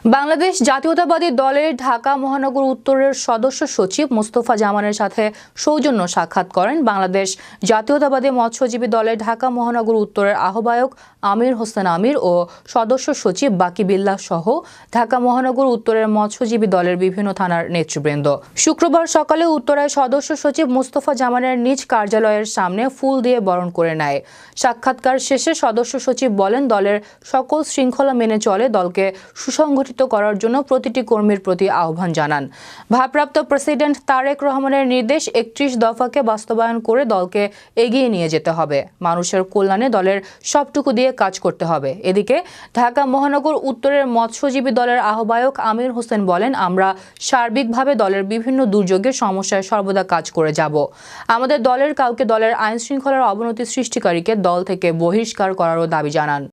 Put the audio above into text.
বাংলাদেশ জাতীয়তাবাদী দলের ঢাকা মহানগর উত্তরের সদস্য সচিব মোস্তফা জামানের সাথে সৌজন্য সাক্ষাৎ করেন বাংলাদেশ জাতীয়তাবাদী মৎস্যজীবী দলের ঢাকা মহানগর উত্তরের আহ্বায়ক আমির হোসেন আমির ও সদস্য সচিব বাকি বিল্লাহ সহ ঢাকা মহানগর উত্তরের মৎস্যজীবী দলের বিভিন্ন থানার নেতৃবৃন্দ। শুক্রবার সকালে উত্তরায় সদস্য সচিব মোস্তফা জামানের নিজ কার্যালয়ের সামনে ফুল দিয়ে বরণ করে নেয়। সাক্ষাৎকার শেষে সদস্য সচিব বলেন, দলের সকল শৃঙ্খলা মেনে চলে দলকে সুসংগঠিত করার জন্য প্রতিটি কর্মীর প্রতি আহ্বান জানান। ভারপ্রাপ্ত প্রেসিডেন্ট তারেক রহমানের নির্দেশ ৩১ দফাকে বাস্তবায়ন করে দলকে এগিয়ে নিয়ে যেতে হবে। মানুষের কল্যাণে দলের সবটুকু দিয়ে কাজ করতে হবে। এদিকে ঢাকা মহানগর উত্তরের মৎস্যজীবী দলের আহ্বায়ক আমির হোসেন বলেন, আমরা সার্বিকভাবে দলের বিভিন্ন দুর্যোগের সমস্যায় সর্বদা কাজ করে যাব। আমাদের দলের কাউকে দলের আইন শৃঙ্খলার অবনতি সৃষ্টিকারীকে দল থেকে বহিষ্কার করারও দাবি জানান।